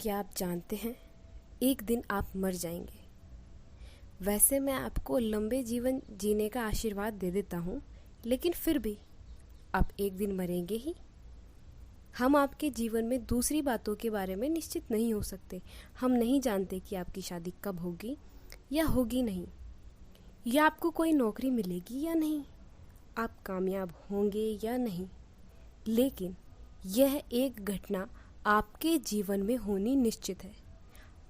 क्या आप जानते हैं एक दिन आप मर जाएंगे। वैसे मैं आपको लंबे जीवन जीने का आशीर्वाद दे देता हूँ, लेकिन फिर भी आप एक दिन मरेंगे ही। हम आपके जीवन में दूसरी बातों के बारे में निश्चित नहीं हो सकते। हम नहीं जानते कि आपकी शादी कब होगी या होगी नहीं, या आपको कोई नौकरी मिलेगी या नहीं, आप कामयाब होंगे या नहीं। लेकिन यह एक घटना आपके जीवन में होनी निश्चित है।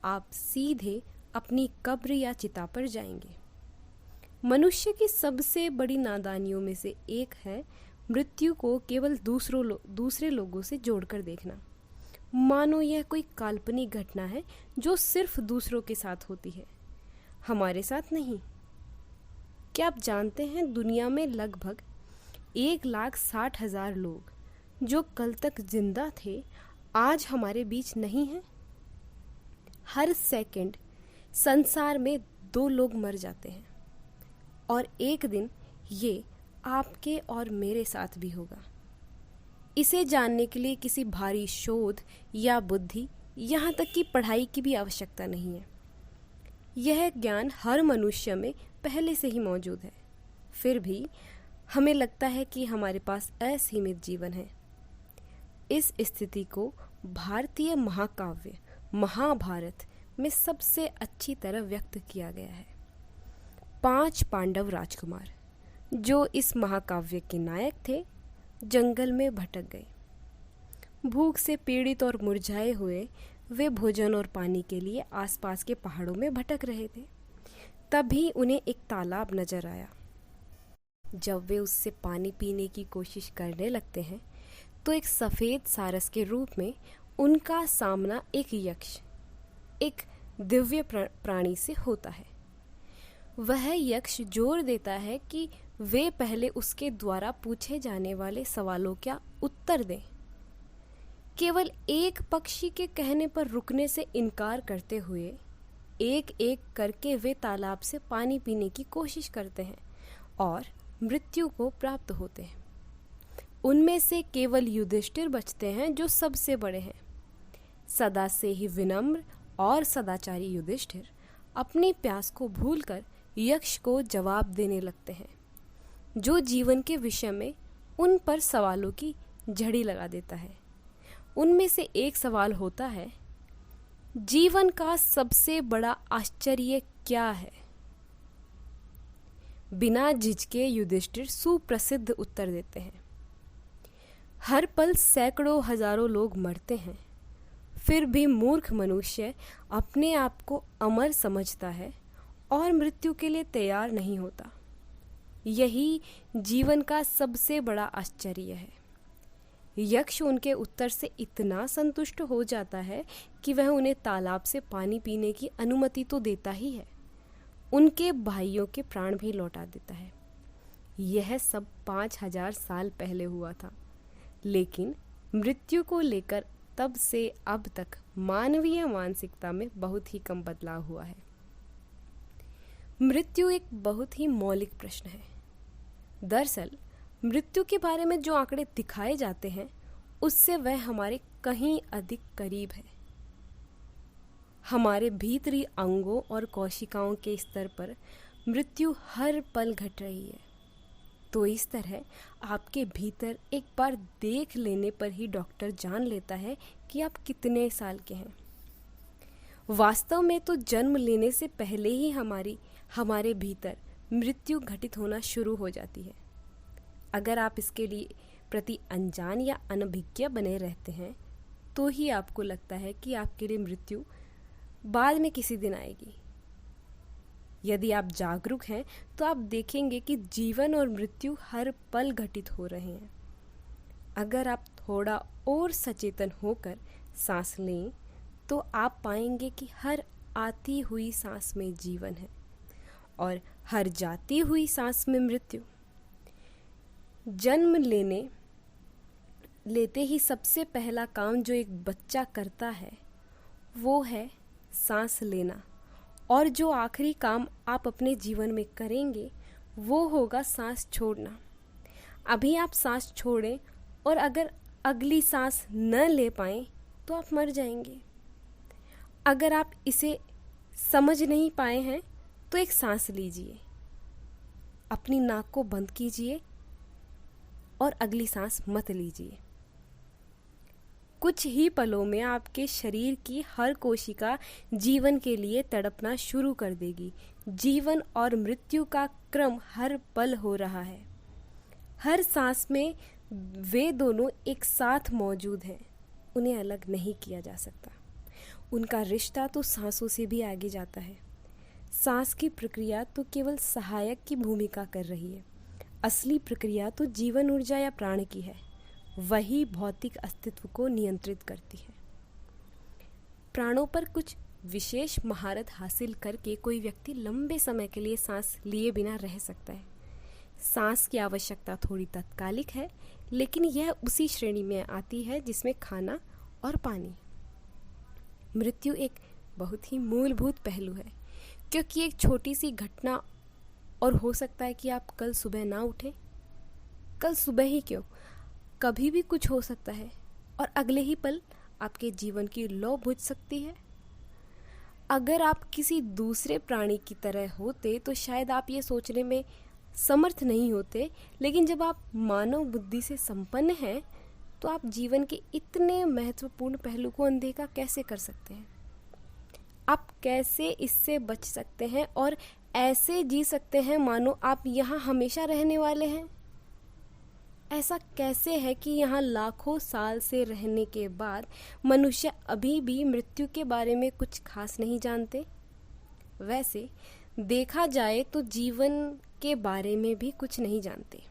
आप सीधे अपनी कब्र या चिता पर जाएंगे। मनुष्य की सबसे बड़ी नादानियों में से एक है मृत्यु को केवल दूसरे लोगों से जोड़कर देखना, मानो यह कोई काल्पनिक घटना है जो सिर्फ दूसरों के साथ होती है, हमारे साथ नहीं। क्या आप जानते हैं दुनिया में लगभग 1,60,000 लोग जो कल तक जिंदा थे आज हमारे बीच नहीं हैं। हर सेकंड संसार में 2 लोग मर जाते हैं और एक दिन ये आपके और मेरे साथ भी होगा। इसे जानने के लिए किसी भारी शोध या बुद्धि, यहाँ तक कि पढ़ाई की भी आवश्यकता नहीं है। यह ज्ञान हर मनुष्य में पहले से ही मौजूद है। फिर भी हमें लगता है कि हमारे पास असीमित जीवन है। इस स्थिति को भारतीय महाकाव्य महाभारत में सबसे अच्छी तरह व्यक्त किया गया है। 5 पांडव राजकुमार जो इस महाकाव्य के नायक थे, जंगल में भटक गए। भूख से पीड़ित और मुरझाए हुए वे भोजन और पानी के लिए आसपास के पहाड़ों में भटक रहे थे। तभी उन्हें एक तालाब नजर आया। जब वे उससे पानी पीने की कोशिश करने लगते हैं तो एक सफ़ेद सारस के रूप में उनका सामना एक यक्ष, एक दिव्य प्राणी से होता है। वह यक्ष जोर देता है कि वे पहले उसके द्वारा पूछे जाने वाले सवालों का उत्तर दें। केवल एक पक्षी के कहने पर रुकने से इनकार करते हुए एक एक करके वे तालाब से पानी पीने की कोशिश करते हैं और मृत्यु को प्राप्त होते हैं। उनमें से केवल युधिष्ठिर बचते हैं जो सबसे बड़े हैं। सदा से ही विनम्र और सदाचारी युधिष्ठिर अपनी प्यास को भूलकर यक्ष को जवाब देने लगते हैं, जो जीवन के विषय में उन पर सवालों की झड़ी लगा देता है। उनमें से एक सवाल होता है, जीवन का सबसे बड़ा आश्चर्य क्या है? बिना झिझके युधिष्ठिर सुप्रसिद्ध उत्तर देते हैं, हर पल सैकड़ों हजारों लोग मरते हैं, फिर भी मूर्ख मनुष्य अपने आप को अमर समझता है और मृत्यु के लिए तैयार नहीं होता। यही जीवन का सबसे बड़ा आश्चर्य है। यक्ष उनके उत्तर से इतना संतुष्ट हो जाता है कि वह उन्हें तालाब से पानी पीने की अनुमति तो देता ही है, उनके भाइयों के प्राण भी लौटा देता है। यह सब 5,000 साल पहले हुआ था, लेकिन मृत्यु को लेकर तब से अब तक मानवीय मानसिकता में बहुत ही कम बदलाव हुआ है। मृत्यु एक बहुत ही मौलिक प्रश्न है। दरअसल मृत्यु के बारे में जो आंकड़े दिखाए जाते हैं उससे वह हमारे कहीं अधिक करीब है। हमारे भीतरी अंगों और कोशिकाओं के स्तर पर मृत्यु हर पल घट रही है। तो इस तरह आपके भीतर एक बार देख लेने पर ही डॉक्टर जान लेता है कि आप कितने साल के हैं। वास्तव में तो जन्म लेने से पहले ही हमारे भीतर मृत्यु घटित होना शुरू हो जाती है। अगर आप इसके लिए प्रति अनजान या अनभिज्ञ बने रहते हैं तो ही आपको लगता है कि आपके लिए मृत्यु बाद में किसी दिन आएगी। यदि आप जागरूक हैं तो आप देखेंगे कि जीवन और मृत्यु हर पल घटित हो रहे हैं। अगर आप थोड़ा और सचेतन होकर सांस लें तो आप पाएंगे कि हर आती हुई सांस में जीवन है और हर जाती हुई सांस में मृत्यु। जन्म लेते ही सबसे पहला काम जो एक बच्चा करता है वो है सांस लेना, और जो आखिरी काम आप अपने जीवन में करेंगे वो होगा सांस छोड़ना। अभी आप सांस छोड़ें और अगर अगली सांस न ले पाएं तो आप मर जाएंगे। अगर आप इसे समझ नहीं पाए हैं तो एक सांस लीजिए, अपनी नाक को बंद कीजिए और अगली सांस मत लीजिए। कुछ ही पलों में आपके शरीर की हर कोशिका जीवन के लिए तड़पना शुरू कर देगी। जीवन और मृत्यु का क्रम हर पल हो रहा है। हर सांस में वे दोनों एक साथ मौजूद हैं, उन्हें अलग नहीं किया जा सकता। उनका रिश्ता तो सांसों से भी आगे जाता है। सांस की प्रक्रिया तो केवल सहायक की भूमिका कर रही है, असली प्रक्रिया तो जीवन ऊर्जा या प्राण की है। वही भौतिक अस्तित्व को नियंत्रित करती है। प्राणों पर कुछ विशेष महारत हासिल करके कोई व्यक्ति लंबे समय के लिए सांस लिए बिना रह सकता है। सांस की आवश्यकता थोड़ी तात्कालिक है, लेकिन यह उसी श्रेणी में आती है जिसमें खाना और पानी। मृत्यु एक बहुत ही मूलभूत पहलू है, क्योंकि एक छोटी सी घटना और हो सकता है कि आप कल सुबह ना उठें। कल सुबह ही क्यों, कभी भी कुछ हो सकता है और अगले ही पल आपके जीवन की लौ बुझ सकती है। अगर आप किसी दूसरे प्राणी की तरह होते तो शायद आप ये सोचने में समर्थ नहीं होते, लेकिन जब आप मानव बुद्धि से संपन्न हैं तो आप जीवन के इतने महत्वपूर्ण पहलू को अनदेखा कैसे कर सकते हैं? आप कैसे इससे बच सकते हैं और ऐसे जी सकते हैं मानो आप यहाँ हमेशा रहने वाले हैं? ऐसा कैसे है कि यहाँ लाखों साल से रहने के बाद मनुष्य अभी भी मृत्यु के बारे में कुछ खास नहीं जानते? वैसे देखा जाए तो जीवन के बारे में भी कुछ नहीं जानते।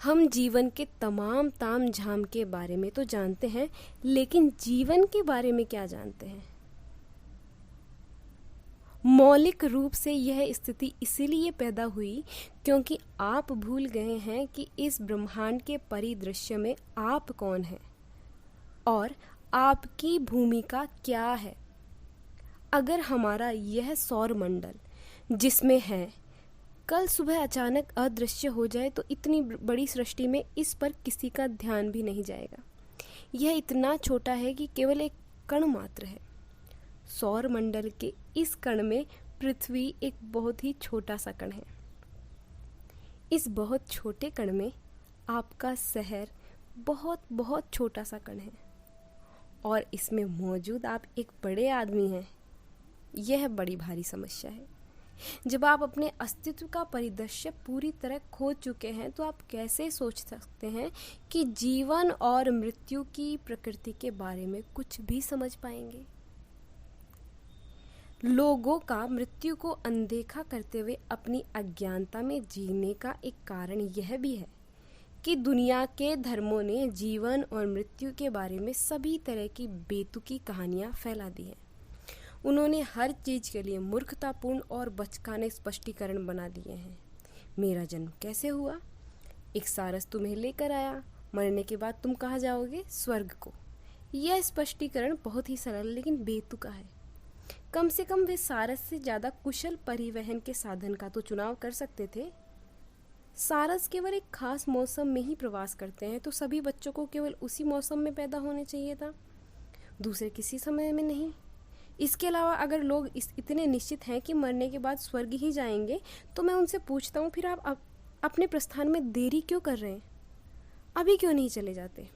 हम जीवन के तमाम ताम झाम के बारे में तो जानते हैं, लेकिन जीवन के बारे में क्या जानते हैं? मौलिक रूप से यह स्थिति इसीलिए पैदा हुई क्योंकि आप भूल गए हैं कि इस ब्रह्मांड के परिदृश्य में आप कौन हैं और आपकी भूमिका क्या है। अगर हमारा यह सौर मंडल जिसमें है कल सुबह अचानक अदृश्य हो जाए तो इतनी बड़ी सृष्टि में इस पर किसी का ध्यान भी नहीं जाएगा। यह इतना छोटा है कि केवल एक कण मात्र है। सौर मंडल के इस कण में पृथ्वी एक बहुत ही छोटा सा कण है। इस बहुत छोटे कण में आपका शहर बहुत बहुत छोटा सा कण है और इसमें मौजूद आप एक बड़े आदमी हैं। यह बड़ी भारी समस्या है। जब आप अपने अस्तित्व का परिदृश्य पूरी तरह खो चुके हैं तो आप कैसे सोच सकते हैं कि जीवन और मृत्यु की प्रकृति के बारे में कुछ भी समझ पाएंगे? लोगों का मृत्यु को अनदेखा करते हुए अपनी अज्ञानता में जीने का एक कारण यह भी है कि दुनिया के धर्मों ने जीवन और मृत्यु के बारे में सभी तरह की बेतुकी कहानियां फैला दी हैं। उन्होंने हर चीज के लिए मूर्खतापूर्ण और बचकाने स्पष्टीकरण बना दिए हैं। मेरा जन्म कैसे हुआ? एक सारस तुम्हें लेकर आया। मरने के बाद तुम कहाँ जाओगे? स्वर्ग को। यह स्पष्टीकरण बहुत ही सरल लेकिन बेतुका है। कम से कम वे सारस से ज्यादा कुशल परिवहन के साधन का तो चुनाव कर सकते थे। सारस केवल एक खास मौसम में ही प्रवास करते हैं, तो सभी बच्चों को केवल उसी मौसम में पैदा होने चाहिए था, दूसरे किसी समय में नहीं। इसके अलावा अगर लोग इतने निश्चित हैं कि मरने के बाद स्वर्ग ही जाएंगे, तो मैं उनसे पूछता हूँ फिर आप अपने प्रस्थान में देरी क्यों कर रहे हैं? अभी क्यों नहीं चले जाते?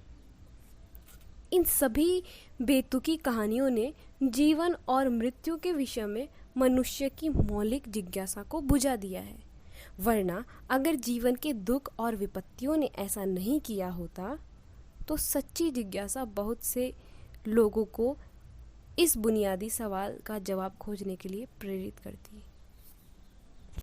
इन सभी बेतुकी कहानियों ने जीवन और मृत्यु के विषय में मनुष्य की मौलिक जिज्ञासा को बुझा दिया है। वरना अगर जीवन के दुख और विपत्तियों ने ऐसा नहीं किया होता तो सच्ची जिज्ञासा बहुत से लोगों को इस बुनियादी सवाल का जवाब खोजने के लिए प्रेरित करती है।